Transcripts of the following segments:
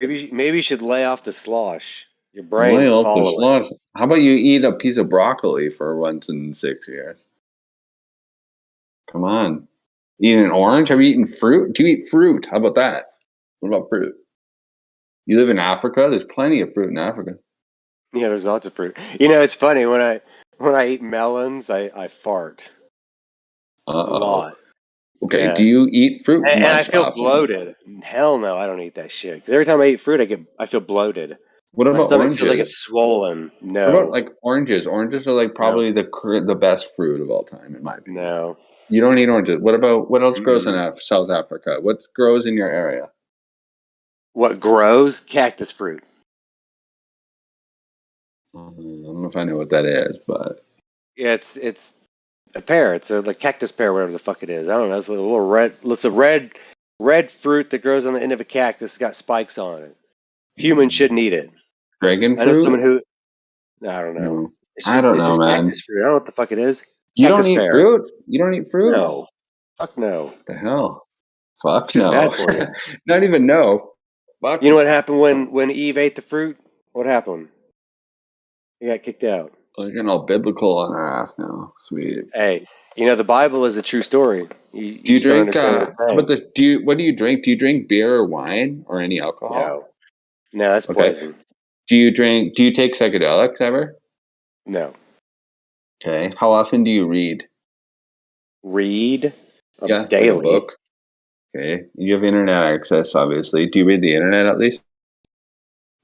Maybe you should lay off the slosh. Your Lay brain's off the following. slosh. How about you eat a piece of broccoli for once in 6 years? Come on. Eat an orange? Have you eaten fruit? Do you eat fruit? How about that? What about fruit? You live in Africa? There's plenty of fruit in Africa. Yeah, there's lots of fruit. You know, it's funny when I eat melons, I fart a lot. Okay, Yeah. do you eat fruit And I much feel often? bloated. Hell no, I don't eat that shit. 'Cause every time I eat fruit, I feel bloated. What My about stomach feels like oranges? it's swollen. No. What about like oranges? Oranges are like probably the best fruit of all time, in my opinion. No. You don't eat oranges. What else grows in Mm-mm. South Africa? What grows in your area? What grows? Cactus fruit. I don't know if I know what that is, but Yeah, it's a pear. It's a like cactus pear, whatever the fuck it is. I don't know. It's a little red. It's a red fruit that grows on the end of a cactus. It's got spikes on it. Humans shouldn't eat it. dragon I know someone fruit? who. I don't know. No, I don't It's know, just man. cactus fruit. I don't know what the fuck it is. You don't Cactus eat pear. fruit? You don't eat fruit? No. Fuck no. What the hell? Fuck It's just no. bad for you. Not even no. Fuck You know no. what happened when Eve ate the fruit? What happened? He got kicked out. We're getting all biblical on our ass now. Sweet. Hey, you know the Bible is a true story. You Do you just don't drink? understand what it's How saying. about this? What do you drink? Do you drink beer or wine or any alcohol? No, that's Okay. poison. Do you take psychedelics ever? No. Okay. How often do you read? Read Yeah, daily. like a book. Okay. You have internet access, obviously. Do you read the internet at least?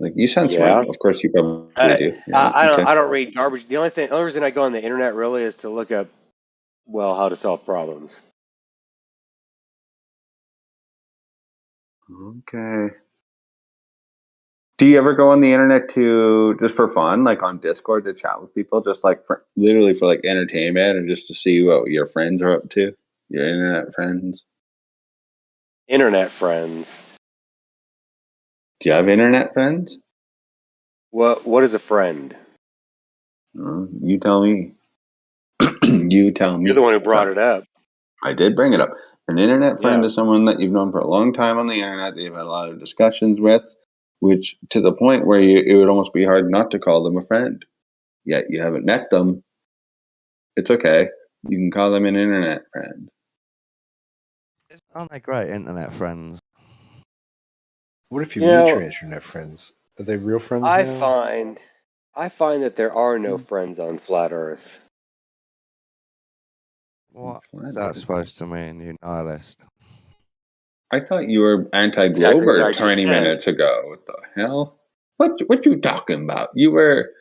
Like you sound smart. Of course, you probably do. Yeah. I don't read garbage. The only reason I go on the internet really is to look up, well, how to solve problems. Okay. Do you ever go on the internet to just for fun, like on Discord to chat with people, just like literally for like entertainment or just to see what your friends are up to? Your internet friends? Internet friends. Do you have internet friends? What is a friend? You tell me. You tell me. You're the one who brought it up. I did bring it up. An internet friend Yeah. is someone that you've known for a long time on the internet that you've had a lot of discussions with, which to the point where it would almost be hard not to call them a friend. Yet you haven't met them. It's okay. You can call them an internet friend. Aren't they great internet friends? What if you meet your internet friends? Are they real friends I now? find that there are no friends on flat Earth. What is that supposed to mean, you nihilist? I thought you were anti-Glober Exactly what I just 20 said. minutes ago. What the hell? What you talking about? You were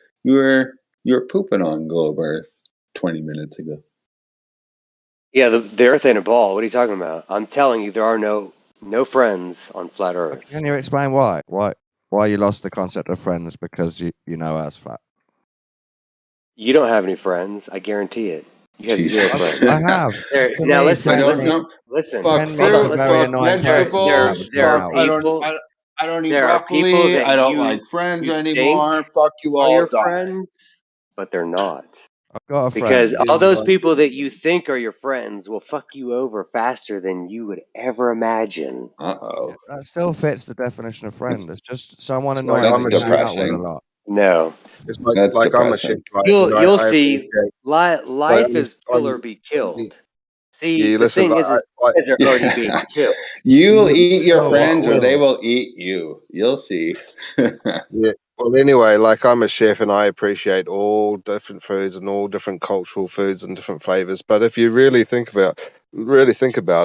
pooping on Globe Earth 20 minutes ago. Yeah, the Earth ain't a ball. What are you talking about? I'm telling you, there are no friends on flat Earth. Can you explain why? Why you lost the concept of friends because you know Earth's flat? You don't have any friends. I guarantee it. You have zero friends. I have. Now listen. Fuck fruit. Fuck vegetables. Fuck. I don't eat there are people broccoli. that I don't you- like friends you anymore. think Fuck you are all. your Die. friends, but they're not. I've got a Because friend. all those people that you think are your friends will fuck you over faster than you would ever imagine. Uh-oh. That still fits the definition of friend. It's just someone Like annoying I'm that you hang out with a depressing. lot. No. It's That's like I'm a depressing. shit guy. You'll I see. appreciate- Life but is kill or be killed. See, Yeah, the listen, thing is they're already being killed. You'll eat your friends or they will. will eat you. You'll see. Yeah. Well, anyway, like I'm a chef and I appreciate all different foods and all different cultural foods and different flavors. But if you really think about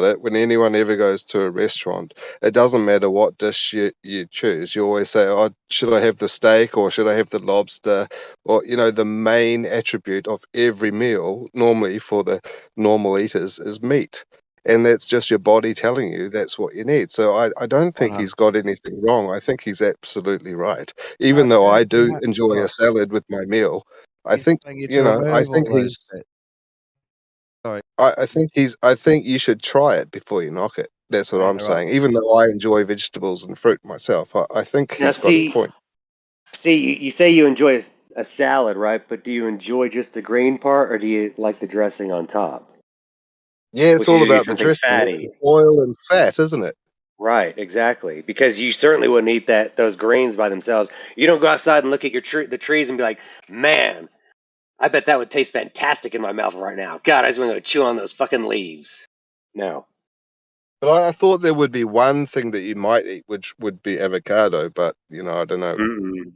it, when anyone ever goes to a restaurant, it doesn't matter what dish you choose. You always say, "Oh, should I have the steak or should I have the lobster?" Or the main attribute of every meal, normally for the normal eaters, is meat. And that's just your body telling you that's what you need. So I don't think he's got anything wrong. I think he's absolutely right. Even though I do enjoy a salad with my meal, I think Sorry. I think you should try it before you knock it. That's what I'm saying. Even though I enjoy vegetables and fruit myself, I think he's got a point. See, you say you enjoy a salad, right? But do you enjoy just the green part, or do you like the dressing on top? Yeah, it's all about the dressing, fatty. oil and fat, isn't it? Right, exactly. Because you certainly wouldn't eat those greens by themselves. You don't go outside and look at the trees and be like, man, I bet that would taste fantastic in my mouth right now. God, I just want to go chew on those fucking leaves. No. But I thought there would be one thing that you might eat, which would be avocado. But I don't know. Mm-mm.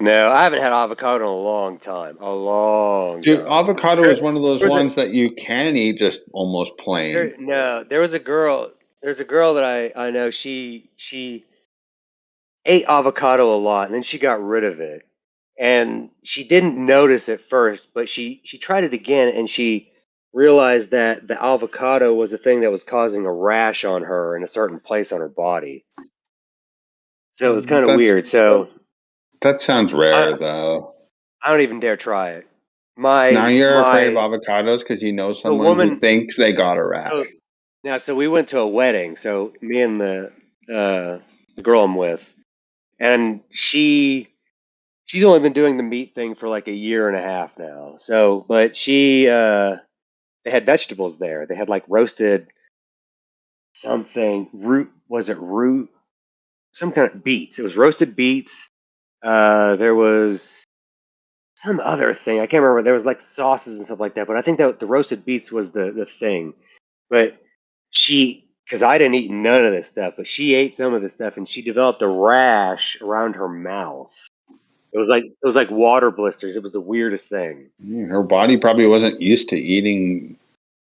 No, I haven't had avocado in a long time. A long Dude, time. avocado is one of those There was a- ones that you can eat just almost plain. there was a girl. There's a girl that I know. She ate avocado a lot, and then she got rid of it. And she didn't notice at first, but she tried it again, and she realized that the avocado was the thing that was causing a rash on her in a certain place on her body. So it was kind of That's weird. So that sounds I rare though. I don't even dare try it. Now you're afraid of My avocados because you know the someone who woman. thinks they got a rash. So so we went to a wedding. So me and the girl I'm with, and she's only been doing the meat thing for like a year and a half now. So, but they had vegetables there. They had like roasted something root. Was it root? Some kind of beets. It was roasted beets. There was some other thing. I can't remember. There was like sauces and stuff like that. But I think that the roasted beets was the thing. But because I didn't eat none of this stuff, but she ate some of this stuff and she developed a rash around her mouth. It was like water blisters. It was the weirdest thing. Her body probably wasn't used to eating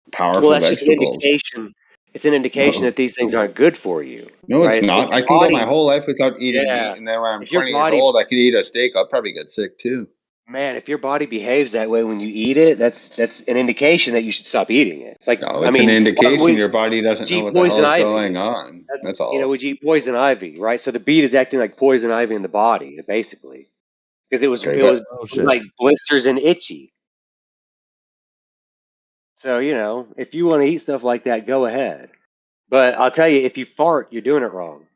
Well, powerful that's just an vegetables. indication. It's an indication No, that these things aren't good for you, no, it's right? If not. your I can go my body, whole life without eating yeah, meat, and then when I'm if your 20 years body, old, I could eat a steak. I'll probably get sick too. man, if your body behaves that way when you eat it, that's an indication that you should stop eating it. It's like, No, I it's an mean, indication your body doesn't would you know eat what the hell poison is ivy? going on. That's all. Would you eat poison ivy, right? So the beet is acting like poison ivy in the body, basically, because it was Okay, it but was Bullshit. like blisters and itchy. So if you want to eat stuff like that, go ahead. But I'll tell you, if you fart, you're doing it wrong.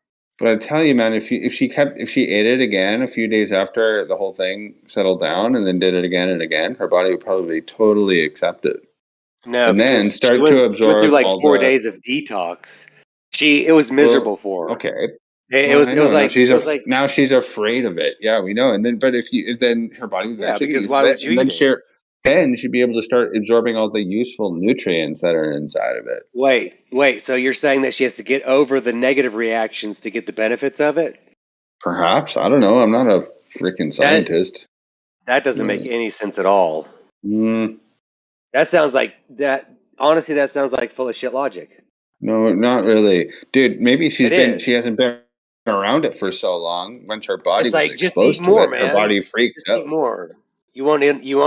I tell you, man, if she ate it again a few days after the whole thing settled down, and then did it again and again, her body would probably totally accept it, No, and then because start to she went through absorb like all 4 days of detox. It was well, miserable for her. okay. It Well, was I it was know like it was like now she's afraid of it. Yeah, we know. And then, but if then her body yeah, eventually get because used why to it, would you and then eat it? then she'd be able to start absorbing all the useful nutrients that are inside of it. Wait. So you're saying that she has to get over the negative reactions to get the benefits of it? Perhaps, I don't know. I'm not a freaking That scientist. that doesn't make But, any sense at all. mm, That sounds like that. Honestly, that sounds like full of shit logic. no, not really, dude. Maybe It she is. hasn't been around it for so long. Once her body It's was like just eat exposed to more, it, her man. body freaked Just eat out. more. You won't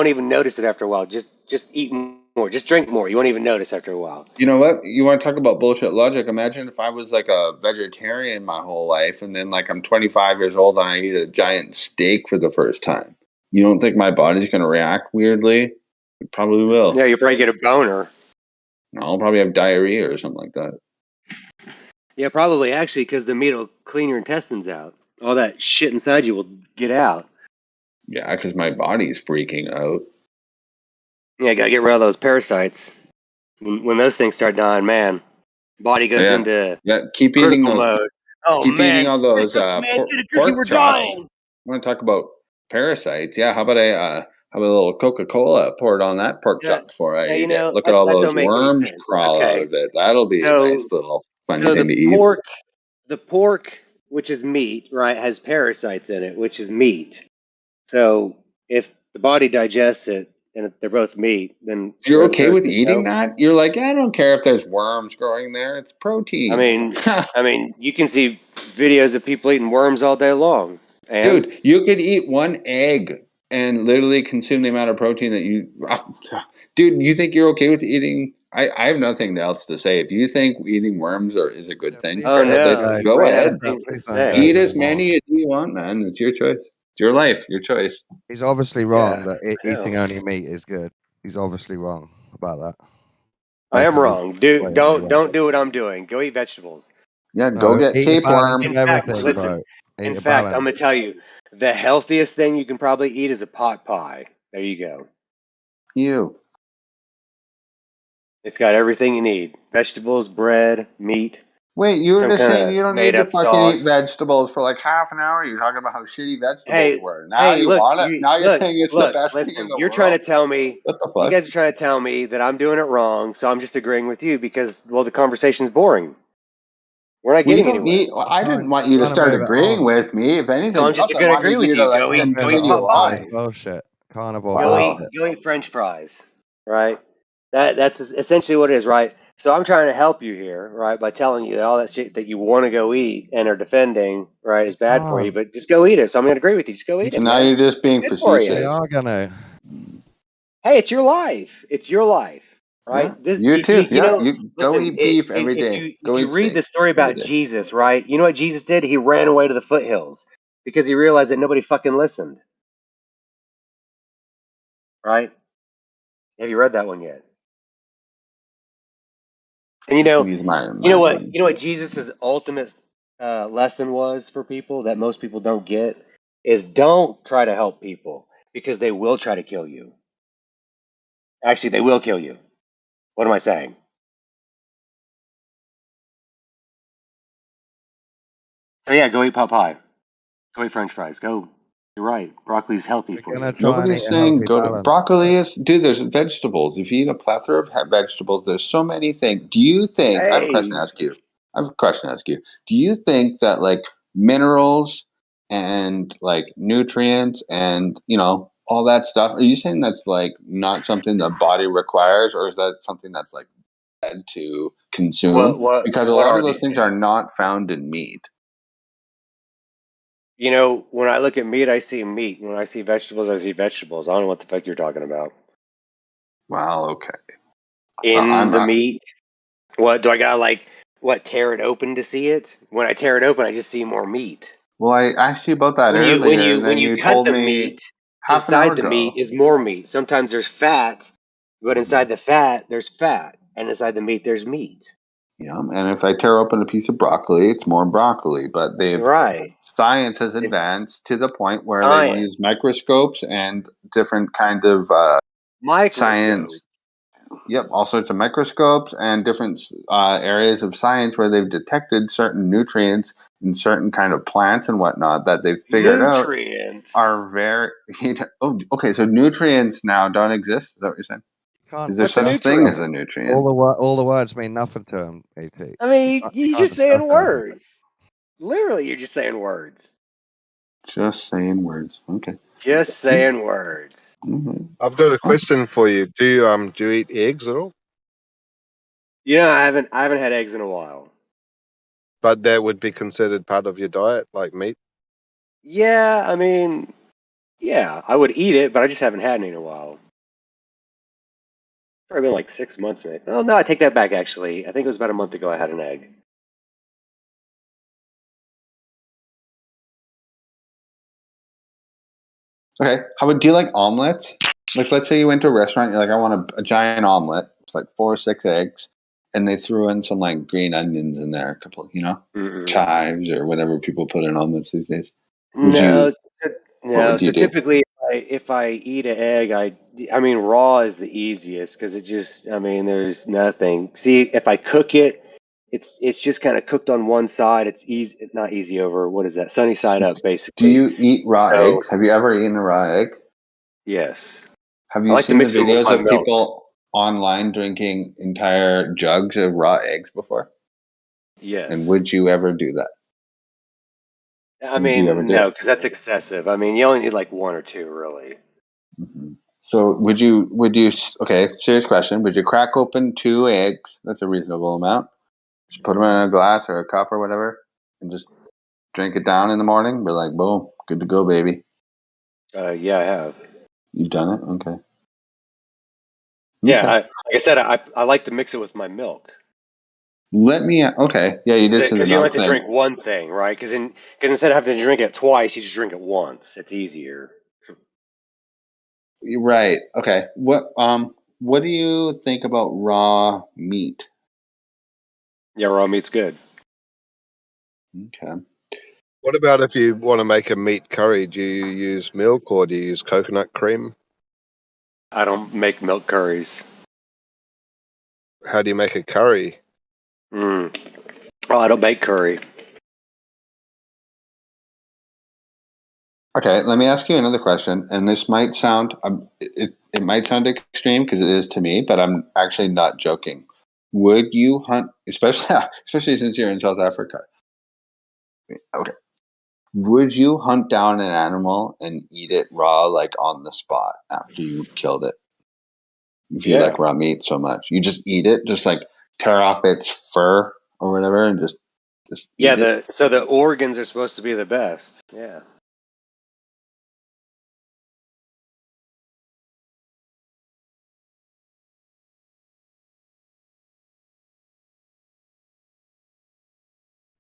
even notice it after a while. Just eat more. Just drink more. You won't even notice after a while. You know what? You want to talk about bullshit logic? Imagine if I was like a vegetarian my whole life, and then like I'm 25 years old and I eat a giant steak for the first time. You don't think my body's going to react weirdly? It probably Yeah, will. you probably get a boner. I'll probably have diarrhea or something like that. Yeah, probably actually, because the meat will clean your intestines out. All that shit inside you will get out. Yeah, because my body's freaking out. Yeah, gotta get rid of those parasites. When those things start dying, man, body goes Yeah, into yeah. Keep eating critical those. mode. Oh Keep eating man, all get a those cookie, man, get a cookie. pork We're chops. dying. I want to talk about parasites. Yeah, how about I have a little Coca-Cola poured on that pork Yeah, chop before I yeah, eat it? Look at that, all that those don't make any worms sense. crawl out Okay, of it. That'll be a so nice little funny so thing to eat. the pork, which is meat, right, has parasites in it, which is meat. So if the body digests it and if they're both meat, then If you're where okay those with things eating go. that, you're like, I don't care if there's worms growing there. It's I protein. mean, you can see videos of people eating worms all day long, and Dude, you could eat one egg and literally consume the amount of protein that you. Dude, you think you're okay with eating? I have nothing else to say. If you think eating worms is a good Yeah, thing please for oh don't do parasites, no, that. you go ran out Please of ahead. don't, things to please don't do say. it Eat as anymore. many as you want, man. It's your choice. It's your life, your choice. He's obviously wrong Yeah, that I eating know. only meat is good. He's obviously wrong about that. I am Making me wrong. Dude, blatantly don't wrong. don't do what I'm doing. Go eat vegetables. Yeah, go No, get eat a balance tapeworm. of In fact, everything, listen. bro. Eat In a fact, I'm balance. gonna tell you, the healthiest thing you can probably eat is a pot pie. There you go. You. It's got everything you need: vegetables, bread, meat. Wait, you were some just kind saying of you don't made need to up fucking eat sauce. vegetables for like half an hour. You're talking about how shitty vegetables Hey, were. Now hey, you look, want it. Now you're saying it's the look, best thing in listen. the You're trying world. to tell me, What the you fuck? guys are trying to tell me that I'm doing it wrong, so I'm just agreeing with you because, well, the conversation's boring. We're not We getting don't anywhere. need. I didn't want you to Trying to start move it agreeing on. with me. If So anything I'm just else, I going to agree wanted with you to you. like Trying to move it continue Pot on. on. It's pies. bullshit. Carnivore Wow. bullshit. Go eat French fries, right? That's essentially what it is, right? So I'm trying to help you here, right, by telling you that all that shit that you want to go eat and are defending, right, is bad for you. can't. But just go eat it. So I'm going to agree with you. Just go eat So it, now man. you're just being It's good for We you. facetious. are gonna. Hey, it's your life. It's your life, right? Yeah. You You, too. you Yeah. know, You go listen. eat beef every If day. you Go eat read steak the story every about day. Jesus, right? You know what Jesus did? He ran away to the foothills because he realized that nobody fucking listened, right? Have you read that one yet? And I can use my you know what imagination. Jesus's ultimate lesson was for people that most people don't get is don't try to help people because they will try to kill you. Actually, they will kill you. What am I saying? So yeah, go eat pot pie. Go eat French fries. Go. You're right. Broccoli's healthy We're for gonna you. try and eat Nobody's a saying healthy go to balance. broccoli is dude. There's vegetables. If you eat a plethora of vegetables, there's so many things. Do you think? I have a question Hey, to ask you. I have a question to ask you. Do you think that like minerals and like nutrients and all that stuff? Are you saying that's like not something the body requires, or is that something that's like bad to consume? Because a what lot are of those these things are things? not found in meat. You know, when I look at meat, I see meat. When I see vegetables, I see vegetables. I don't know what the fuck you're talking about. Wow. Okay. In I'm the meat, what do I gotta like? What, tear it open to see it? When I tear it open, I just see more meat. Well, I asked you about that earlier, and When then you you cut told the me meat, half an hour inside the meat ago. is more meat. Sometimes there's fat, but Mhm. inside the fat there's fat, and inside the meat there's meat. Yeah, and if I tear open a piece of broccoli, it's more broccoli. But Right. science has It's advanced to the point where they've science. used microscopes and different kind of Microscope. science. Yep, all sorts of microscopes and different areas of science where they've detected certain nutrients in certain kind of plants and whatnot that they've figured out Nutrients. are very. Oh, okay. So nutrients now don't exist. Is that what you're saying? Can't. Is there What's a such thing nutrient? as a nutrient? All the words mean nothing to him. Et. I mean, You you're can't just discuss saying anything. words. Literally, you're just saying words. Just saying words. Okay. Just saying words. Mm-hmm. I've got a question for you. Do you eat eggs at all? You know, I haven't had eggs in a while. But that would be considered part of your diet, like meat. Yeah, I mean, yeah, I would eat it, but I just haven't had any in a while. Probably been like 6 months, maybe. Oh no, I take that back. Actually, I think it was about a month ago. I had an egg. Okay. How about do you like omelets? Like, let's say you went to a restaurant, you're like, I want a giant omelet. It's like 4 or 6 eggs, and they threw in some like green onions in there, a couple, Mm-mm. chives or whatever people put in omelets these days. Would No, you? What no. would So you do? typically, if I eat an egg, I mean, raw is the easiest because I mean, there's nothing. See, if I cook it, it's just kind of cooked on one side. It's easy, not easy over. What is that? Sunny side up, Do basically. you eat raw So eggs? Have you ever eaten a raw egg? yes, Have I you like to seen the mix it with videos my of milk. people online drinking entire jugs of raw eggs before? And Yes. would you ever do that? I Would you ever mean, do no, it? because that's excessive. I mean, you only need like one or two, really. Mhm. So would you, okay, serious question. Would you crack open 2 eggs? That's a reasonable amount. Just put them in a glass or a cup or whatever and just drink it down in the morning. Be like, boom, good to go, baby. Yeah, I have. You've done it? Okay. Yeah, Okay. like I said, I like to mix it with my milk. Okay. Yeah, you did say the Because you don't have milk to thing. drink one thing, right? Because instead of having to drink it twice, you just drink it once. It's easier. You're right. Okay. What do you think about raw meat? Yeah, raw meat's good. Okay. What about if you want to make a meat curry? Do you use milk or do you use coconut cream? I don't make milk curries. How do you make a curry? Mm. Oh, I don't make curry. Okay, let me ask you another question, and this might sound it might sound extreme because it is to me, but I'm actually not joking. Would you hunt, especially since you're in South Africa? Okay, would you hunt down an animal and eat it raw, like on the spot after you killed it? If you Yeah. like raw meat so much, you just eat it, just like tear off its fur or whatever, and just Yeah, eat it. so the organs are supposed to be the best. Yeah.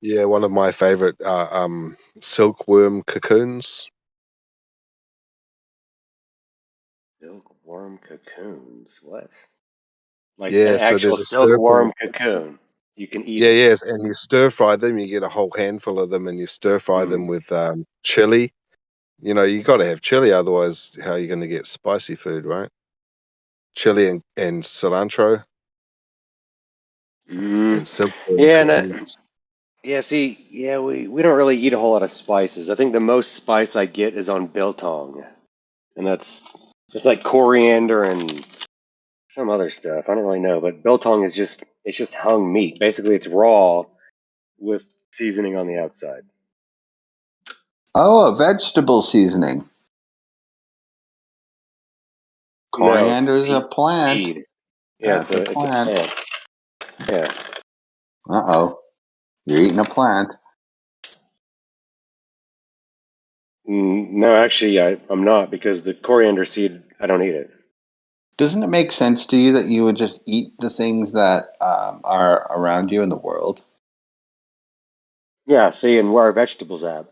Yeah, one of my favorite silkworm cocoons. Silkworm cocoons. What? Like an Yeah, so actual there's a purple. silkworm cocoon. You can eat Yeah, it. yeah, and you stir fry them. You get a whole handful of them, and you stir fry them with chili. You know, you got to have chili, otherwise, how are you going to get spicy food, right? Chili and cilantro Mm. and silkworm Yeah, cocoons. yeah. See, yeah, we don't really eat a whole lot of spices. I think the most spice I get is on biltong, and it's like coriander and some other stuff. I don't really know, but biltong is just hung meat. Basically, it's raw with seasoning on the outside. Oh, a vegetable seasoning. No, it's Coriander is a plant. seed. Yeah, That's a it's a plant. plant. Yeah. Uh-oh. You're eating a plant. No, actually, I'm not because the coriander seed, I don't eat it. Doesn't it make sense to you that you would just eat the things that are around you in the world? Yeah, see, and where are vegetables at?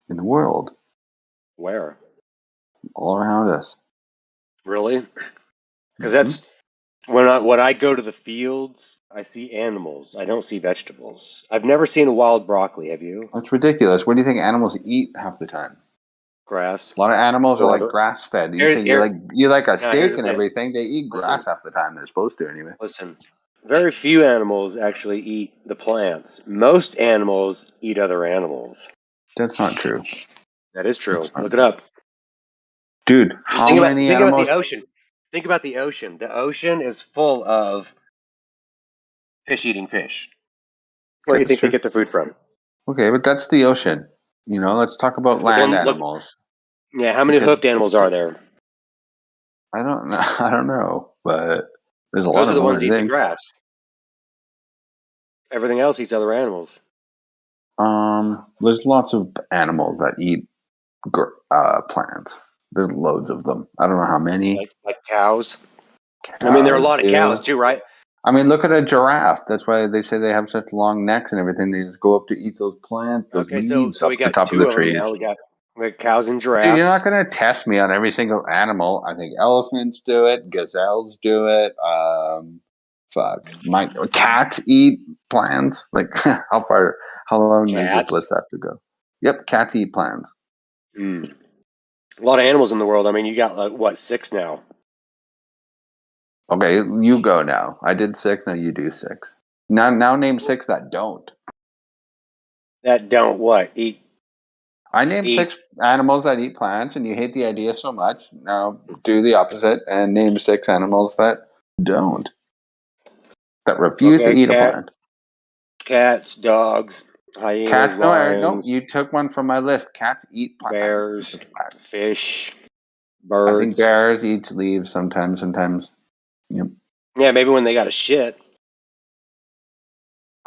In the world, Where? all around us. Really? Because Hmm. that's when I go to the fields, I see animals. I don't see vegetables. I've never seen a wild broccoli. Have you? That's ridiculous. What do you think animals eat half the time? Grass. A lot of animals are like Whatever. grass fed. You Here, said here. you like a Now, here's steak the and thing. everything. They eat grass Listen, half the time. They're supposed to anyway. listen. Very few animals actually eat the plants. Most animals eat other animals. That's not true. That is true. That's not Look it true. up. Dude, how many Think about the animals? ocean. Think about the ocean. The ocean is full of fish eating fish. Where do you That's think they true. get their food from? Okay, but that's the ocean. Let's talk about Look land on look. animals Yeah, how many because hoofed animals are there? I don't know. I don't know, but there's a lot Those are of the them. ones that I eat the think. grass. Everything else eats other animals. There's lots of animals that eat plants. There's loads of them. I don't know how many. Like cows. I mean, there are a Cows lot of cows do. too, right? I mean, look at a giraffe. That's why they say they have such long necks and everything. They just go up to eat those plants, those Okay, so leaves so we up the got top of the two of them trees. now. We got cows and Dude, you're giraffes. not going to test me on every single animal. I think elephants do it. Gazelles do it. My cats eat plants. Like, how long does this Cats. list have to go? Yep, cats eat plants. Mm. A lot of animals in the world. I mean, you got like what, 6 now? Okay, you go now. I did 6. Now you do 6. Now name 6 that don't. That don't what? I named Eat. 6 animals that eat plants, and you hate the idea so much. Now do the opposite and name 6 animals that don't. That refuse to Okay, eat a plant. cats, dogs, hyenas, Cats, no, lions, you took one from my list. Cats eat plants. It's bears, a fact. fish, I think birds. bears eat leaves sometimes. Yep. Yeah, maybe when they got a shit.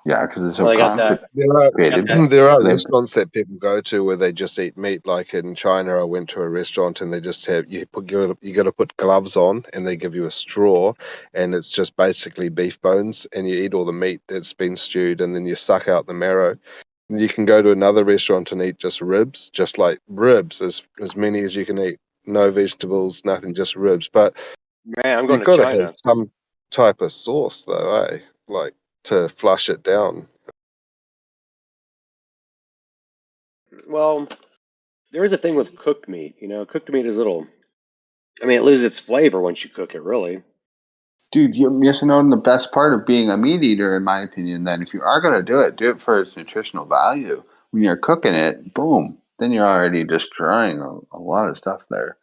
Yeah, because it's Well, so they got that. They got constipated. that. There are They, restaurants that people go to where they just eat meat. Like in China, I went to a restaurant and they just have you got to put gloves on, and they give you a straw, and it's just basically beef bones, and you eat all the meat that's been stewed, and then you suck out the marrow. And you can go to another restaurant and eat just ribs, just like ribs, as many as you can eat. No vegetables, nothing, just ribs. But Man, I'm going you've to got to have China. some type of sauce, though, eh? Like to flush it down. Well, there is a thing with cooked meat. Cooked meat is little. I mean, it loses its flavor once you cook it, really. Dude, you're missing out on the best part of being a meat eater, in my opinion. Then, if you are going to do it for its nutritional value. When you're cooking it, boom, then you're already destroying a lot of stuff there.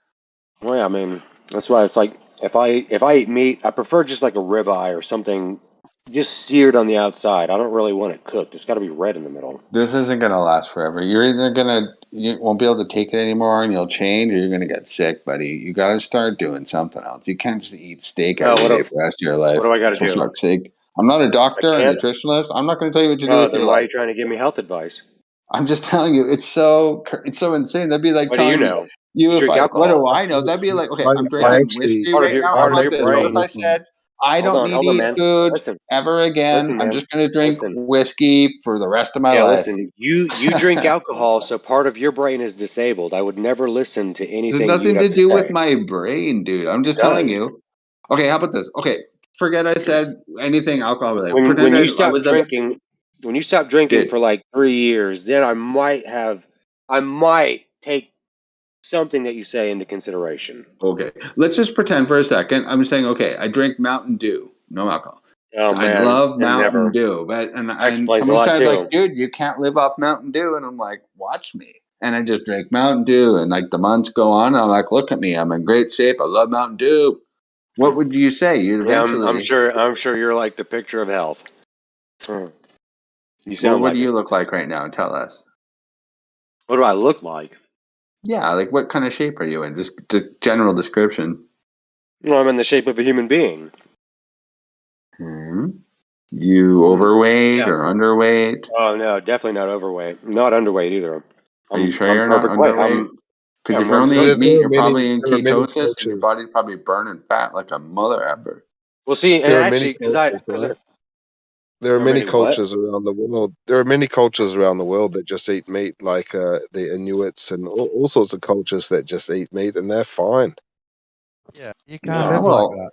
Well, yeah, I mean, that's why it's like if I eat meat, I prefer just like a ribeye or something, just seared on the outside. I don't really want it cooked. It's got to be red in the middle. This isn't going to last forever. You're either you won't be able to take it anymore, and you'll change, or you're going to get sick, buddy. You got to start doing something else. You can't just eat steak every day for the rest of your life. What do I got to For do? fuck's sake. I'm not a doctor, a can't? nutritionist. I'm not going to tell you what to do Oh, with then your why are life. you trying to give me health advice? I'm just telling you, it's so insane. That'd be like What do you telling know? you if Drink what do alcohol. I know? That'd be like, okay, I'm I drinking actually, whiskey Part of right your now. part How of about your this? What if brain. I said I Hold don't on, need hold to on, eat man. food Listen, ever again? listen, I'm man. just going to drink Listen. whiskey for the rest of my Yeah, life. listen. You drink alcohol, so part of your brain is disabled. I would never listen to There's anything you nothing have to to do with say. my brain, dude. I'm It just telling does. you. Okay, how about this? Okay, forget I said anything alcohol related. When Pretend you I stop was drinking, when you stop drinking dude. for like 3 years, then I might take something that you say into consideration. Okay, let's just pretend for a second. I'm saying, okay, I drink Mountain Dew, no alcohol. Oh I man, love then Mountain never. Dew, That and explains a someone lot started like, too. dude, you can't live off Mountain Dew, and I'm like, watch me. And I just drink Mountain Dew, and like the months go on, and I'm like, look at me, I'm in great shape. I love Mountain Dew. What would you say? You'd Yeah, eventually. I'm sure you're like the picture of health. You Well, sound what like do you it. look like right now? Tell us. What do I look like? Yeah, like what kind of shape are you in? Just general description. Well, I'm in the shape of a human being. You overweight Yeah. or underweight? Oh no, definitely not overweight. Not underweight either. Are you sure I'm you're not perfect weight. underweight? Because if you're I'm only perfect. eating meat, you're there probably in are many ketosis, and your cultures. body's probably burning fat like a mother effer. Well, see, and There are many actually, cultures, right? There are there are many many what? cultures around the world. There are many cultures around the world that just eat meat, like the Inuits and all sorts of cultures that just eat meat, and they're fine. Yeah, you Yeah, can't live like well, that.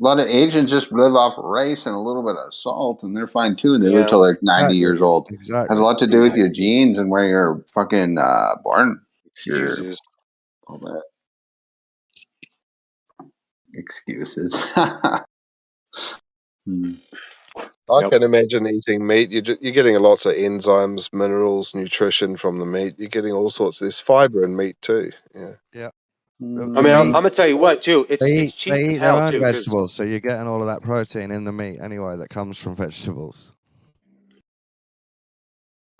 a lot of Asians just live off rice and a little bit of salt, and they're fine too, and they live Yeah. till like 90 Exactly. years old. Has a Exactly. lot to do with your genes and where you're fucking born. Excuses. All that. Excuses. I Yep. can imagine eating meat. You're getting lots of enzymes, minerals, nutrition from the meat. You're getting all sorts. There's fiber in meat too. Yeah. I mean, I'm gonna tell you what too. It's cheap They as eat their hell own too. 'Cause vegetables, so you're getting all of that protein in the meat anyway that comes from vegetables.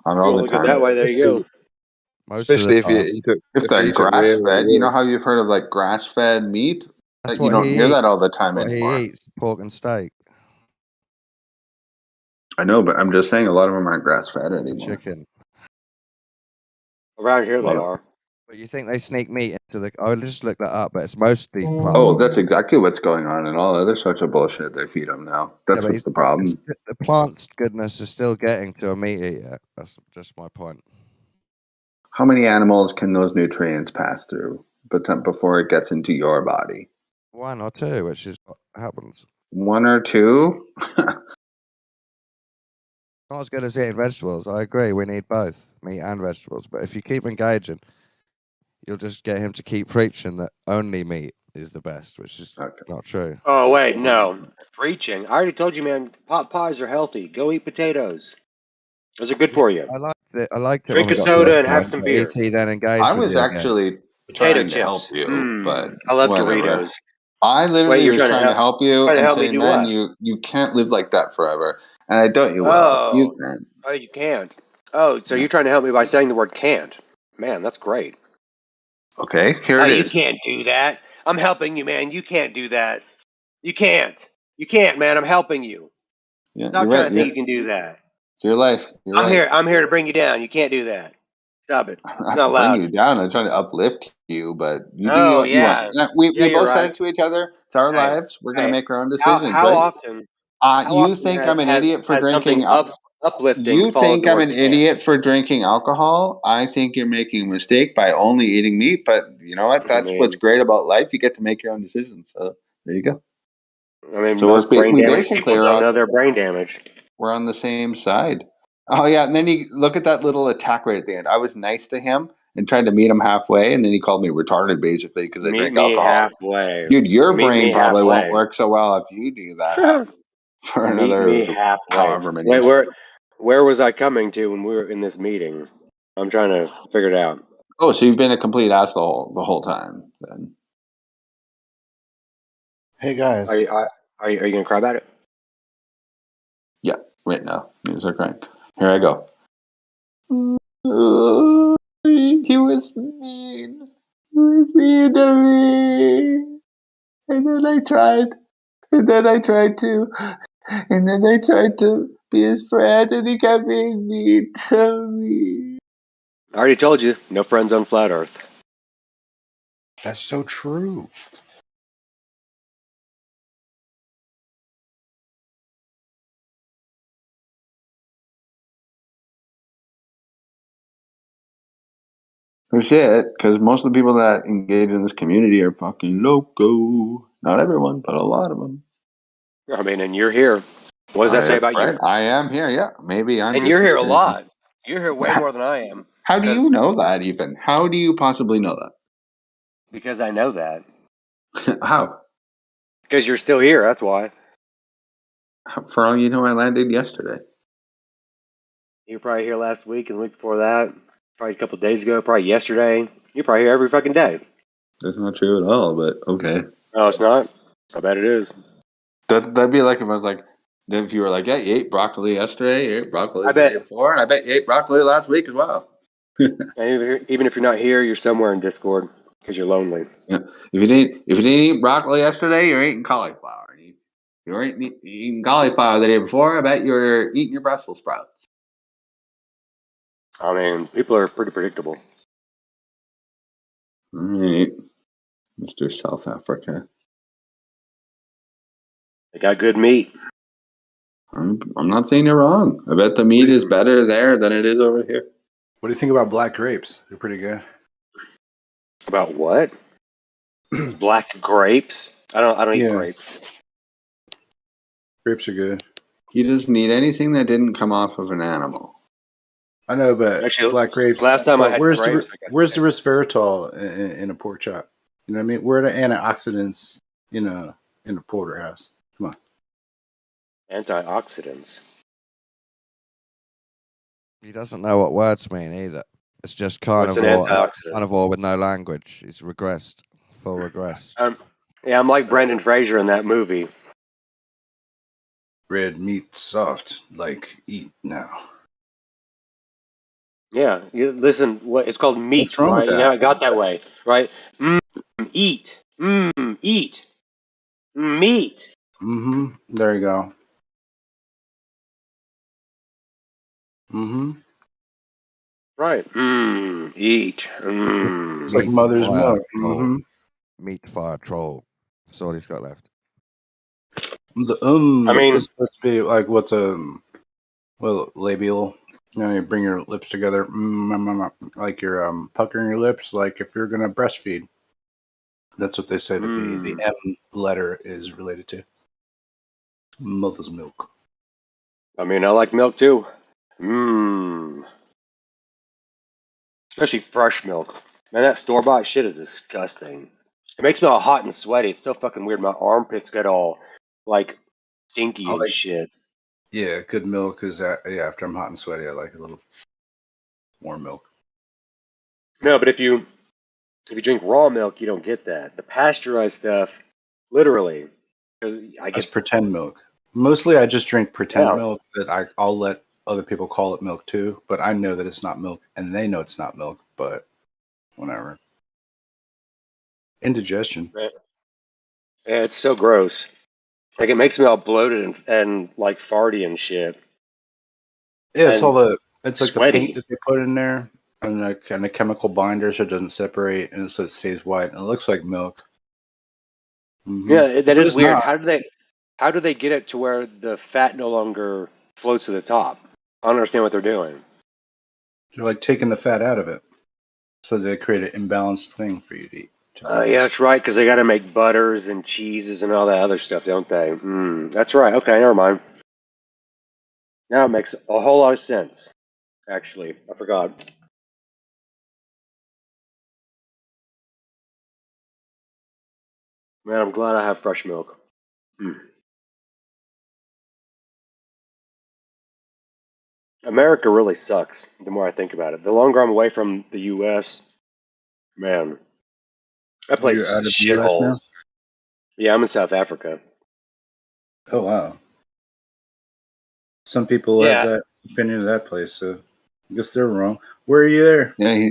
Not you all wanna the look at it that time. way, there you go. Most of the Especially if you time. eat it. If If you they're eat it grass rare and fed, you know raw. how you've heard of like grass fed meat? That's You what don't he hear eats. that all the time What he anymore. eats, pork and steak, I know, but I'm just saying a lot of them aren't grass fed and anymore. chicken. Around here they Well, are. But you think they sneak meat into the? I'll just look that up, but it's mostly plant. Oh, that's exactly what's going on, and all other sorts of bullshit they feed them now. That's but what's the problem. the plant's goodness is still getting to a meat eater. That's just my point. How many animals can those nutrients pass through before it gets into your body? 1 or 2, which is what happens. 1 or 2? Not as good as eating vegetables. I agree. We need both meat and vegetables. But if you keep engaging, you'll just get him to keep preaching that only meat is the best, which is not true. Oh wait, no. Preaching. I already told you, man. Pot pies are healthy. Go eat potatoes. Those are good for you. I liked it. I liked it Drink when a we got soda to and this have point, some but beer. ET then engaged I with was you again. actually Potato trying to help chips. you, but I love whatever. Doritos. I literally Wait, you're was trying to help you trying to and help me say, do man, what? you can't live like that forever. And I doubt you will. You Oh, can. oh, you can't. Oh, so you're trying to help me by saying the word can't. Man, that's great. Okay, here Oh, it you is. can't do that. I'm helping you, man. You can't do that. You can't. You can't, man. I'm helping you. Yeah, Stop you're trying right. to think you can do that. It's your life. You're right. I'm here to bring you down. You can't do that. Stop it. I'm It's not not bringing allowed. you down. I'm trying to uplift you, but you do Oh what you want. yeah. We Yeah, you're both said right. it to each other. It's our Hey, lives. We're going to make our own how decisions, how right? often You think I'm an idiot for has something drinking? uplifting You followed think the I'm word an can't? idiot for drinking alcohol? I think you're making a mistake by only eating meat. But you know what? I That's what's mean, great about life. You get to make your own decisions. So there you go. So most brain we damaged basically people don't know they're brain damaged. we're on the same side. Oh yeah, and then you look at that little attack right at the end. I was nice to him, and tried to meet him halfway, and then he called me retarded basically because I Meet drink me alcohol. halfway. Dude, your Meet brain me probably won't halfway. work so well if you do that for Meet another me halfway. however many. Wait, where was I coming to when we were in this meeting? I'm trying to figure it out. Oh, so you've been a complete asshole the whole time then. Hey guys. Are you gonna cry about it? Yeah. Wait, no. He's crying. Here I go. He was mean. He was mean to me. And then I tried. And then I tried to be his friend, and he kept being mean to me. I already told you, no friends on flat Earth. That's so true. For shit, because most of the people that engage in this community are fucking loco. Not everyone, but a lot of them. I mean, and you're here. What does that say That's about right. you? I am here, yeah. Maybe I'm And just you're as here a crazy. lot. You're here way more than I am. How do you know that, even? How do you possibly know Because I know that. that? How? Because you're still here, that's why. For all you know, I landed yesterday. You were probably here last week and the week before that. Probably a couple of days ago, probably yesterday. You're probably here every fucking day. That's not true at all, but okay. No, it's not. I bet it is. That'd be like if I was like, if you were like, yeah, you ate broccoli yesterday, you ate broccoli I the day bet. before, and I bet you ate broccoli last week as well. And even if you're not here, you're somewhere in Discord because you're lonely. Yeah. If you didn't eat broccoli yesterday, you're eating cauliflower. If you weren't eating cauliflower the day before, I bet you're eating your Brussels sprouts. I mean, people are pretty predictable. All right, Mr. South Africa. They got good meat. I'm not saying you're wrong. I bet the meat is better there than it is over here. What do you think about black grapes? They're pretty good. About what? Black grapes? I don't eat grapes. Grapes are good. He doesn't eat anything that didn't come off of an animal. I know, but Actually, black grapes. last time I had where's grapes, where's the resveratrol in a pork chop? You know what I mean? Where are the antioxidants in a porterhouse? Come on. Antioxidants. He doesn't know what words mean either. It's just What's an antioxidant? carnivore with no language. He's regressed, full regressed. Yeah, I'm like Brendan Fraser in that movie. Red meat soft, like eat now. Yeah, listen. What it's called meat, What's wrong right? with that? You know, it got that way, right? Eat, eat, meat. Mm-hmm. There you go. Mm-hmm. Right. Eat. It's like Meat mother's fire milk. troll. Mm-hmm. Meat fire troll. That's all he's got left. I mean, it's supposed to be like what's labial. You know, you bring your lips together, like you're puckering your lips, like if you're gonna breastfeed. That's what they say that the M letter is related to. Mother's milk. I mean, I like milk too. Especially fresh milk. Man, that store-bought shit is disgusting. It makes me all hot and sweaty. It's so fucking weird. My armpits get all, like, stinky and shit. Yeah, good milk is after I'm hot and sweaty, I like a little warm milk. No, but if you drink raw milk, you don't get that. The pasteurized stuff, literally, because I That's guess pretend milk. Mostly, I just drink pretend Yeah. milk that I'll let other people call it milk too, but I know that it's not milk, and they know it's not milk. But whatever. Indigestion. Yeah, it's so gross. Like, it makes me all bloated and like farty and shit. Yeah, it's And it's like sweaty. the paint that they put in there, and the kind of chemical binder so it doesn't separate, and so it stays white, and it looks like milk. Mm-hmm. Yeah, that But is it's weird. not. How do they get it to where the fat no longer floats to the top? I don't understand what they're doing. They're like taking the fat out of it, so they create an imbalanced thing for you to eat. Yeah, that's right, because they got to make butters and cheeses and all that other stuff, don't they? That's right. Okay, never mind. Now it makes a whole lot of sense. Actually, I forgot. Man, I'm glad I have fresh milk. America really sucks. The more I think about it, the longer I'm away from the U.S., man, that place You're is a out of the U.S. shithole. now? Yeah, I'm in South Africa. Oh, wow. Some people have Yeah, that opinion of that place, so I guess they're wrong. Where are you there? Yeah,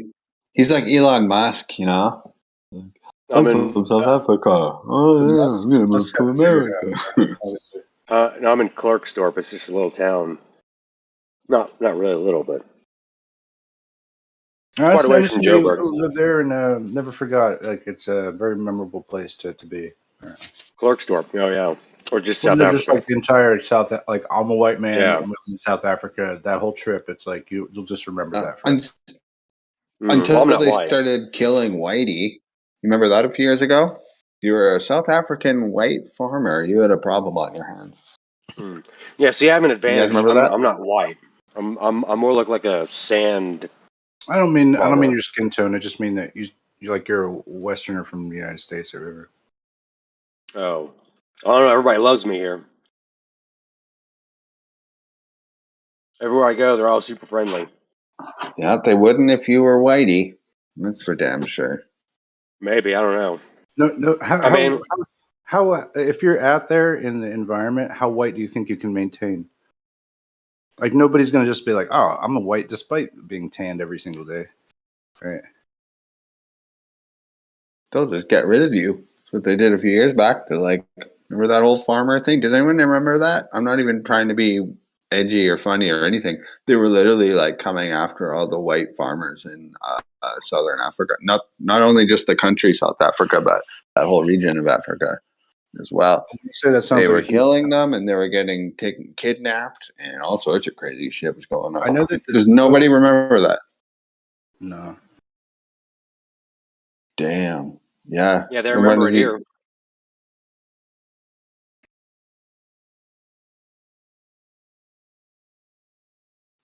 he's like Elon Musk, you know. I'm I'm in. from South Africa. Oh The yeah, must, I'm gonna move must have to it figured America. out. Obviously. No, I'm in Klerksdorp. It's just a little town. Not really a little, but I quite away know from somebody Joburg. who lived there and never forgot. Like, it's a very memorable place to be. Klerksdorp. Oh yeah, or just Well, South there's just Africa. like the entire South. Like, I'm a white man Yeah. living in South Africa. That whole trip, it's like you'll just remember that Un- forever. Well, I'm until not they white. started killing whitey. You remember that a few years ago? If you were a South African white farmer, you had a problem on your hands. Yeah. See, I have an You guys advantage. remember that? I'm not white. I'm more like a sand. I don't mean farmer. your skin tone. I just mean that you're a Westerner from the United States or whatever. Oh, I don't know. Everybody loves me here. Everywhere I go, they're all super friendly. Yeah, they wouldn't if you were whitey. That's for damn sure. Maybe, I don't know. No. I mean, How if you're out there in the environment, how white do you think you can maintain? Like, nobody's gonna just be like, "Oh, I'm a white," despite being tanned every single day, right? They'll just get rid of you. That's what they did a few years back. They're like, remember that old farmer thing? Does anyone remember that? I'm not even trying to be edgy or funny or anything. They were literally like coming after all the white farmers in southern Africa. Not only just the country South Africa, but that whole region of Africa as well. You say that sounds They like were a huge. killing them, and they were getting kidnapped, and all sorts of crazy shit was going on. I know that. Does nobody remember that? No. Damn. Yeah. yeah, they And one remember of it the here.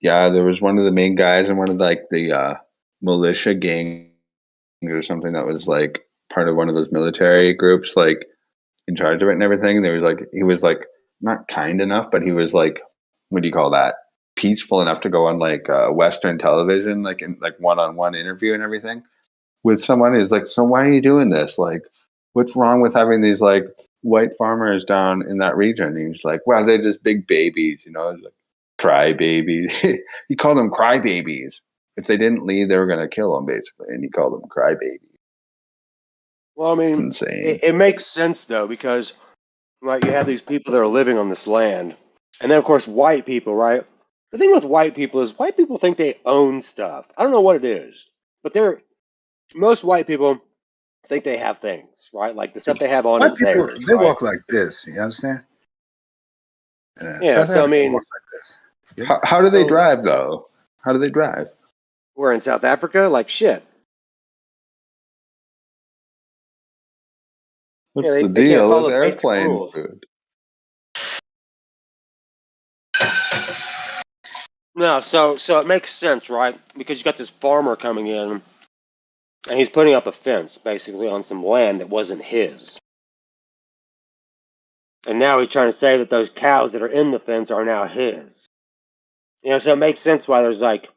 Yeah, there was one of the main guys in one of like the militia gangs or something that was like part of one of those military groups, like in charge of it and everything. There was like he was like not kind enough, but he was like, what do you call that? Peaceful enough to go on like Western television, like in like one-on-one interview and everything with someone. He's like, so why are you doing this? Like, what's wrong with having these like white farmers down in that region? And he's like, well, they're just big babies, you know, like cry babies. He called them cry babies. If they didn't leave, they were going to kill them basically. And he called them cry babies. Well, I It's mean, insane. it makes sense though because right, you have these people that are living on this land, and then of course white people, right? The thing with white people is white people think they own stuff. I don't know what it is, but most white people think they have things, right? Like the stuff they have on White is people, theirs, they right? walk like this. You understand? Yeah. South So I Africa mean, walks like this. Yeah. How do they so drive though? How do they drive? we're in South Africa, like shit. Yeah, What's the they can't deal with follow basic airplane rules. food? No, so it makes sense, right? Because you got this farmer coming in, and he's putting up a fence basically on some land that wasn't his. And now he's trying to say that those cows that are in the fence are now his. You know, so it makes sense why there's like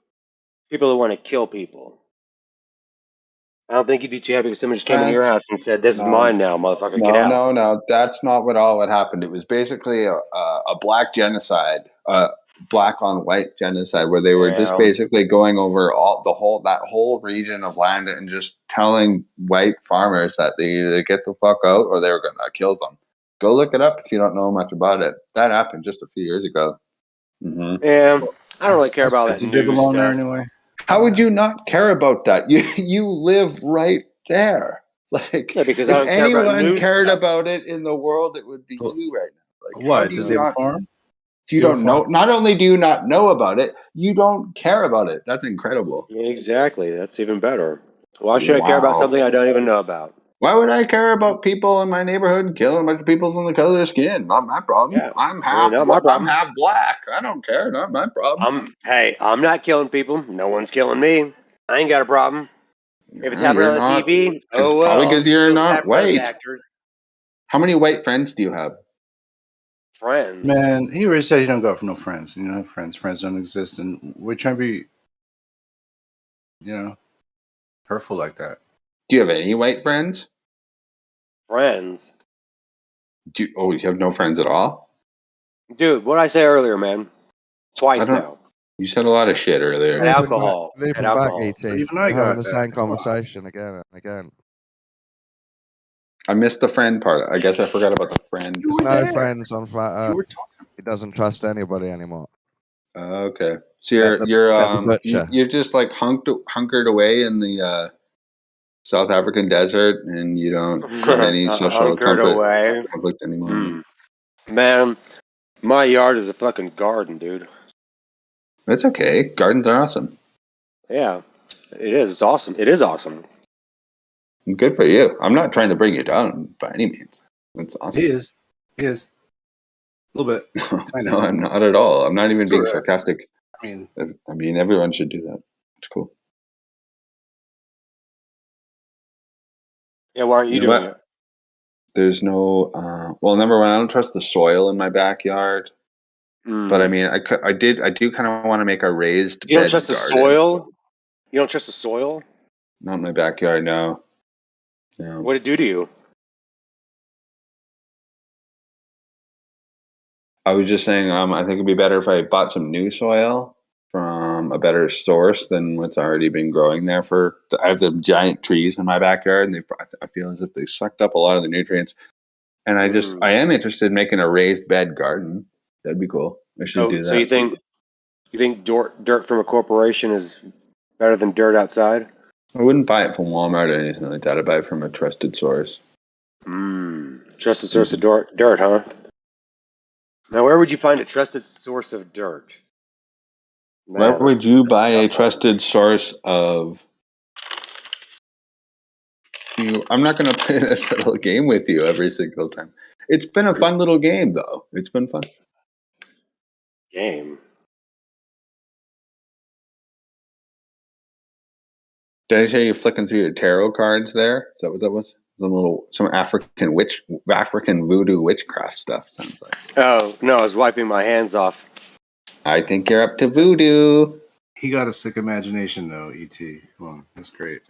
people who want to kill people. I don't think you'd be too happy if someone just came into your That's house and said, "This is no, mine now, motherfucker. Get no, out." no, no. That's not what all what happened. It was basically a black genocide, black on white genocide, where they were just Yeah. basically going over that whole region of land and just telling white farmers that they either get the fuck out or they were gonna kill them. Go look it up if you don't know much about it. That happened just a few years ago. Hmm. Yeah. I don't really care That's about good. that Did you news belong there stuff. anyway? How would you not care about that? You live right there. Like, Yeah, because I if don't care about anyone news cared stuff. about it in the world, it would be Well, you right now. Like, how what? do Does you he have a not? farm? If you You have a don't know, farm? not only do you not know about it, you don't care about it. That's incredible. Exactly. That's even better. Why should I care about Wow. something I don't even know about? Why would I care about people in my neighborhood killing a bunch of people from the color of their skin? Not my problem. Yeah. I mean, not my I'm problem. half black. I don't care. Not my problem. I'm not killing people. No one's killing me. I ain't got a problem. If it's happening You're on the not. TV, It's oh probably well. because you're Feels not bad for those white. actors. How many white friends do you have? Friends. Man, he already said he don't go out for no friends. You know, friends don't exist, and we're trying to be, hurtful like that. Do you have any white friends? Friends. You have no friends at all? Dude, what did I say earlier, man? Twice now. You said a lot of shit earlier. And alcohol. Leave And him back, alcohol. ET. Even I We're got having the that. same Come on. conversation again and again. I missed the friend part. I guess I forgot about the friend. You were No there. friends on flat You Earth. were talking. He doesn't trust anybody anymore. Okay. So Get the butcher. you're just like hunkered away in the South African desert, and you don't have any social Hunkered away. conflict anymore. Man, my yard is a fucking garden, dude. That's okay. Gardens are awesome. Yeah, it is. It's awesome. It is awesome. Good for you. I'm not trying to bring you down by any means. That's awesome. He is. A little bit. No, I'm not at all. I'm not even being Sorta. sarcastic. I mean, everyone should do that. It's cool. Yeah, why aren't you You know doing what? it? There's no. Well, number one, I don't trust the soil in my backyard. But I mean, I do kind of want to make a raised You don't bed trust the garden. soil? You don't trust the soil? Not in my backyard, no. No. What did it do to you? I was just saying, I think it'd be better if I bought some new soil from a better source than what's already been growing there. I have the giant trees in my backyard, and I feel as if they sucked up a lot of the nutrients. And I am interested in making a raised bed garden. That'd be cool. I should do that. So you think dirt from a corporation is better than dirt outside? I wouldn't buy it from Walmart or anything like that. I'd buy it from a trusted source. Trusted source of dirt, huh? Now, where would you find a trusted source of dirt? Where would you buy a trusted source of? I'm not going to play this little game with you every single time. It's been a fun little game, though. It's been fun. Game. Did I say you're flicking through your tarot cards there? Is that what that was? Some African voodoo witchcraft stuff. Sounds like. Oh no, I was wiping my hands off. I think you're up to voodoo. He got a sick imagination, though. ET, come on, that's great.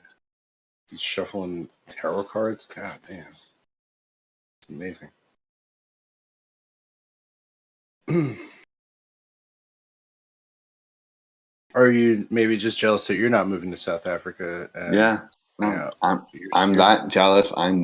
He's shuffling tarot cards. God damn, it's amazing. Are you maybe just jealous that you're not moving to South Africa? Yeah, no, I'm that jealous. I'm